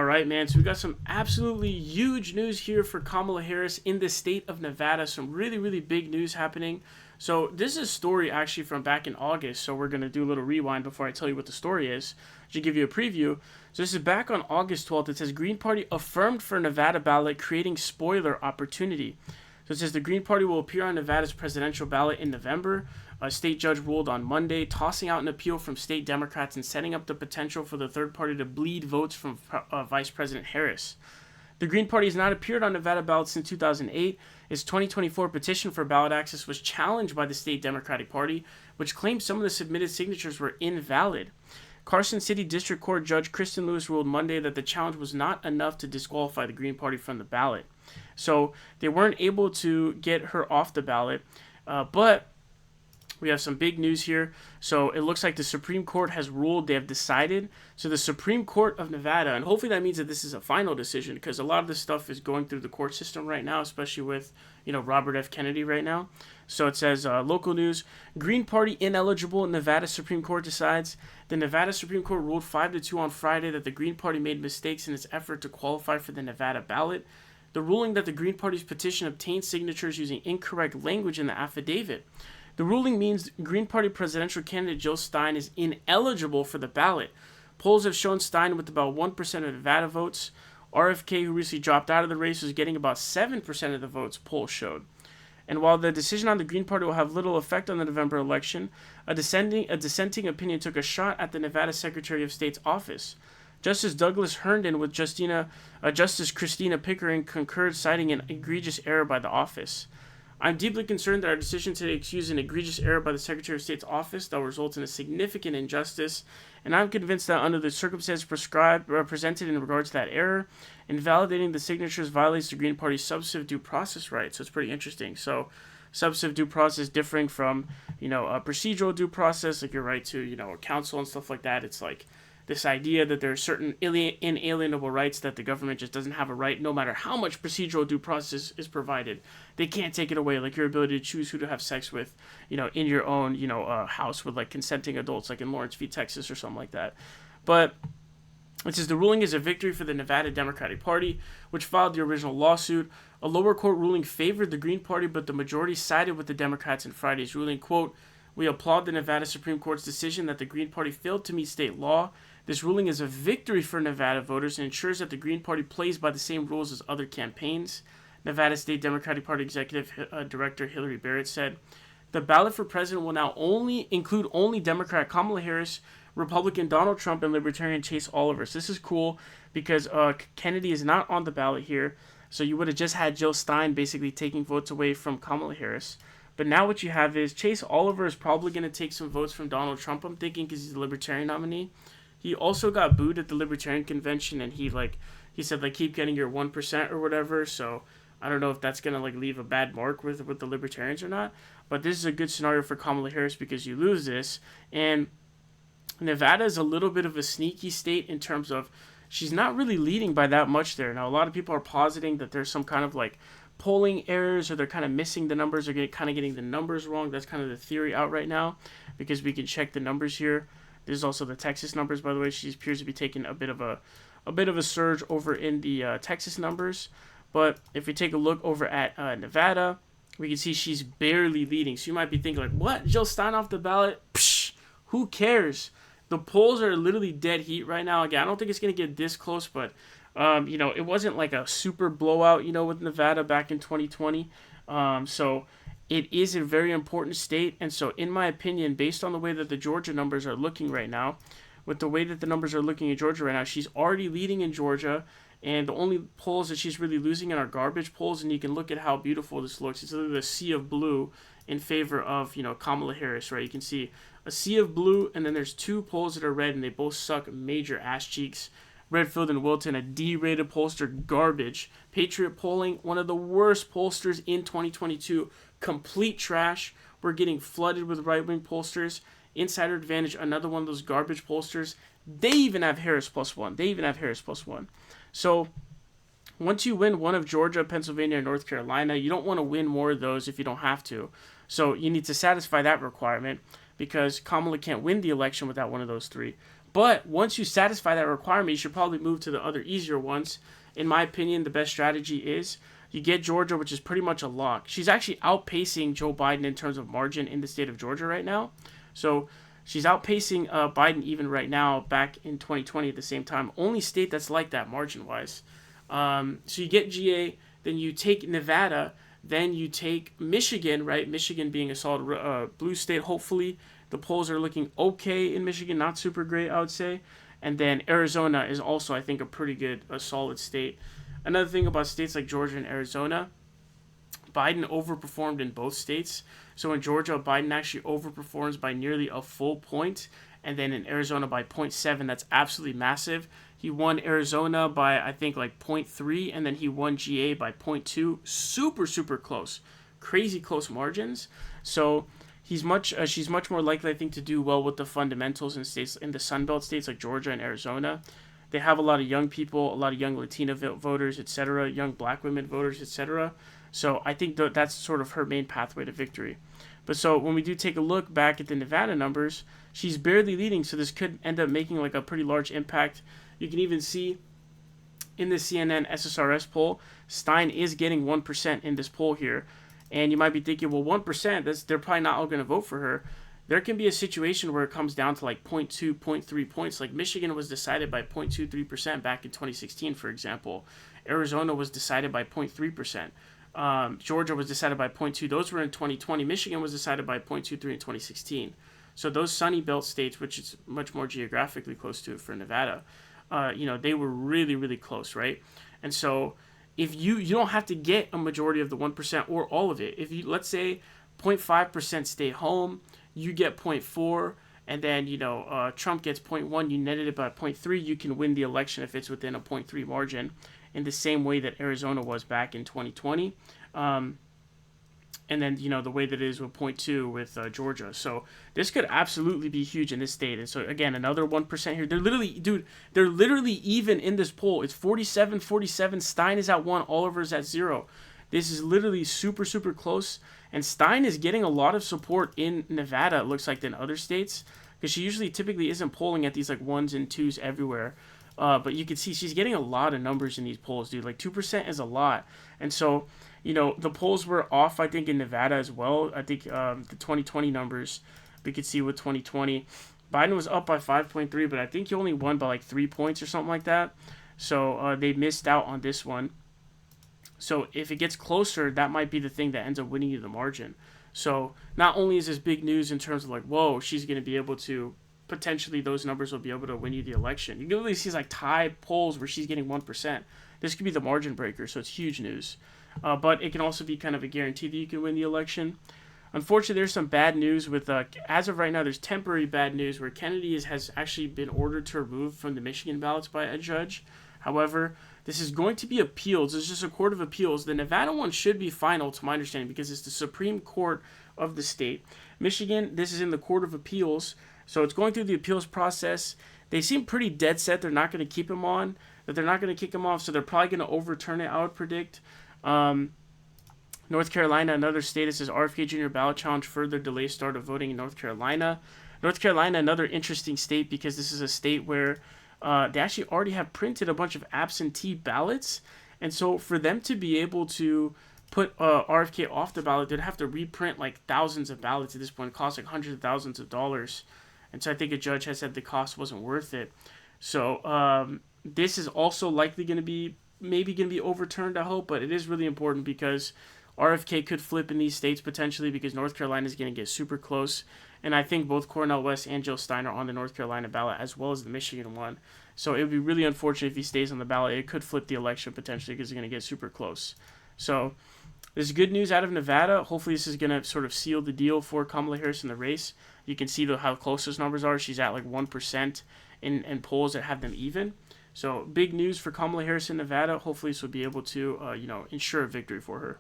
right, man. So we got some absolutely huge news here for Kamala Harris in the state of Nevada. Some really, really big news happening. So this is a story actually from back in August. So we're going to do a little rewind before I tell you what the story is, to give you a preview. So this is back on August 12th. It says Green Party affirmed for Nevada ballot, creating spoiler opportunity. So it says the Green Party will appear on Nevada's presidential ballot in November. A state judge ruled on Monday, tossing out an appeal from state Democrats and setting up the potential for the third party to bleed votes from Vice President Harris. The Green Party has not appeared on Nevada ballots since 2008. Its 2024 petition for ballot access was challenged by the state Democratic Party, which claimed some of the submitted signatures were invalid. Carson City District Court Judge Kristen Lewis ruled Monday that the challenge was not enough to disqualify the Green Party from the ballot. So they weren't able to get her off the ballot, but we have some big news here. So it looks like the Supreme Court has ruled, they have decided. So the Supreme Court of Nevada, and hopefully that means that this is a final decision, because a lot of this stuff is going through the court system right now, especially with, Robert F. Kennedy right now. So it says, local news, Green Party ineligible, Nevada Supreme Court decides. The Nevada Supreme Court ruled 5-2 on Friday that the Green Party made mistakes in its effort to qualify for the Nevada ballot. The ruling that the Green Party's petition obtained signatures using incorrect language in the affidavit. The ruling means Green Party presidential candidate Jill Stein is ineligible for the ballot. Polls have shown Stein with about 1% of Nevada votes. RFK, who recently dropped out of the race, was getting about 7% of the votes, polls showed. And while the decision on the Green Party will have little effect on the November election, a dissenting opinion took a shot at the Nevada Secretary of State's office. Justice Douglas Herndon with Justice Christina Pickering concurred, citing an egregious error by the office. I'm deeply concerned that our decision today excused an egregious error by the Secretary of State's office that will result in a significant injustice, and I'm convinced that under the circumstances presented in regard to that error, invalidating the signatures violates the Green Party's substantive due process rights. So it's pretty interesting. So substantive due process differing from, a procedural due process, like your right to, a counsel and stuff like that. It's like this idea that there are certain inalienable rights that the government just doesn't have a right, no matter how much procedural due process is provided. They can't take it away, like your ability to choose who to have sex with, in your own, house with, like, consenting adults, like in Lawrence v. Texas or something like that. But it says the ruling is a victory for the Nevada Democratic Party, which filed the original lawsuit. A lower court ruling favored the Green Party, but the majority sided with the Democrats in Friday's ruling. Quote, "We applaud the Nevada Supreme Court's decision that the Green Party failed to meet state law. This ruling is a victory for Nevada voters and ensures that the Green Party plays by the same rules as other campaigns," Nevada State Democratic Party Executive Director Hillary Barrett said. The ballot for president will now include only Democrat Kamala Harris, Republican Donald Trump, and Libertarian Chase Oliver. So this is cool because Kennedy is not on the ballot here. So you would have just had Jill Stein basically taking votes away from Kamala Harris. But now what you have is Chase Oliver is probably going to take some votes from Donald Trump, I'm thinking, because he's the Libertarian nominee. He also got booed at the Libertarian convention, and he said, keep getting your 1% or whatever. So I don't know if that's going to, leave a bad mark with the Libertarians or not. But this is a good scenario for Kamala Harris because you lose this. And Nevada is a little bit of a sneaky state in terms of she's not really leading by that much there. Now, a lot of people are positing that there's some kind of, polling errors, or they're kind of missing the numbers, or getting the numbers wrong. That's kind of the theory out right now, because we can check the numbers here. There's also the Texas numbers, by the way. She appears to be taking a bit of a surge over in the Texas numbers. But if we take a look over at Nevada, we can see she's barely leading. So you might be thinking, what? Jill Stein off the ballot? Psh, who cares? The polls are literally dead heat right now. Again, I don't think it's going to get this close, but it wasn't like a super blowout, with Nevada back in 2020. So it is a very important state. And so in my opinion, based on the way that the Georgia numbers are looking right now, with the way that the numbers are looking in Georgia right now, she's already leading in Georgia. And the only polls that she's really losing in are garbage polls. And you can look at how beautiful this looks. It's literally a sea of blue in favor of, Kamala Harris, right? You can see a sea of blue, and then there's two polls that are red, and they both suck major ass cheeks. Redfield and Wilton, a D-rated pollster, garbage. Patriot Polling, one of the worst pollsters in 2022, complete trash. We're getting flooded with right-wing pollsters. Insider Advantage, another one of those garbage pollsters. They even have Harris +1. So once you win one of Georgia, Pennsylvania, and North Carolina, you don't want to win more of those if you don't have to. So you need to satisfy that requirement, because Kamala can't win the election without one of those three. But once you satisfy that requirement, you should probably move to the other easier ones. In my opinion, the best strategy is you get Georgia, which is pretty much a lock. She's actually outpacing Joe Biden in terms of margin in the state of Georgia right now. So she's outpacing Biden even right now back in 2020 at the same time. Only state that's like that margin-wise. So you get GA, then you take Nevada, then you take Michigan, right? Michigan being a solid blue state, hopefully. The polls are looking okay in Michigan, not super great, I would say. And then Arizona is also, I think, a solid state. Another thing about states like Georgia and Arizona, Biden overperformed in both states. So in Georgia, Biden actually overperforms by nearly a full point. And then in Arizona by 0.7, that's absolutely massive. He won Arizona by, I think, like 0.3, and then he won GA by 0.2. Super, super close. Crazy close margins. So she's much more likely, I think, to do well with the fundamentals in states in the Sun Belt states like Georgia and Arizona. They have a lot of young people, a lot of young Latina voters, etc., young black women voters, etc. So I think that's sort of her main pathway to victory. But so when we do take a look back at the Nevada numbers, she's barely leading, so this could end up making like a pretty large impact. You can even see in the CNN SSRS poll, Stein is getting 1% in this poll here. And you might be thinking, well, 1%, they're probably not all going to vote for her. There can be a situation where it comes down to like 0.2, 0.3 points. Like Michigan was decided by 0.23% back in 2016, for example. Arizona was decided by 0.3%. Georgia was decided by 0.2. Those were in 2020. Michigan was decided by 0.23 in 2016. So those Sunny Belt states, which is much more geographically close to it for Nevada, they were really, really close, right? And so if you don't have to get a majority of the 1% or all of it. If you, let's say 0.5% stay home, you get 0.4, and then, Trump gets 0.1, you netted it by 0.3, you can win the election if it's within a 0.3 margin in the same way that Arizona was back in 2020. And then, the way that it is with 0.2 with Georgia. So this could absolutely be huge in this state. And so, again, another 1% here. They're literally even in this poll. It's 47-47. Stein is at 1. Oliver is at 0. This is literally super, super close. And Stein is getting a lot of support in Nevada, it looks like, than other states. Because she typically isn't polling at these, like, 1s and 2s everywhere. But you can see she's getting a lot of numbers in these polls, dude. Like, 2% is a lot. And so the polls were off, I think, in Nevada as well. I think the 2020 numbers, we could see with 2020. Biden was up by 5.3, but I think he only won by like 3 points or something like that. So they missed out on this one. So if it gets closer, that might be the thing that ends up winning you the margin. So not only is this big news in terms of like, whoa, she's going to be able to, potentially those numbers will be able to win you the election. You can literally see like tie polls where she's getting 1%. This could be the margin breaker, so it's huge news. But it can also be kind of a guarantee that you can win the election. Unfortunately, there's some bad news with, as of right now, there's temporary bad news where Kennedy has actually been ordered to remove from the Michigan ballots by a judge. However, this is going to be appealed. It's just a court of appeals. The Nevada one should be final, to my understanding, because it's the Supreme Court of the state. Michigan, this is in the Court of Appeals, so it's going through the appeals process. They seem pretty dead set they're not going to keep him on, that they're not going to kick him off, so they're probably going to overturn it, I would predict. North Carolina, another state, it says RFK Jr. ballot challenge further delays start of voting in North Carolina. North Carolina, another interesting state because this is a state where they actually already have printed a bunch of absentee ballots. And so for them to be able to put RFK off the ballot, they'd have to reprint like thousands of ballots at this point. It costs like hundreds of thousands of dollars. And so I think a judge has said the cost wasn't worth it. So this is also likely going to be overturned, I hope, but it is really important because RFK could flip in these states potentially because North Carolina is going to get super close. And I think both Cornel West and Jill Stein are on the North Carolina ballot as well as the Michigan one. So it would be really unfortunate if he stays on the ballot. It could flip the election potentially because it's going to get super close. So there's good news out of Nevada. Hopefully this is going to sort of seal the deal for Kamala Harris in the race. You can see how close those numbers are. She's at like 1% in polls that have them even. So big news for Kamala Harris in Nevada. Hopefully this will be able to, ensure a victory for her.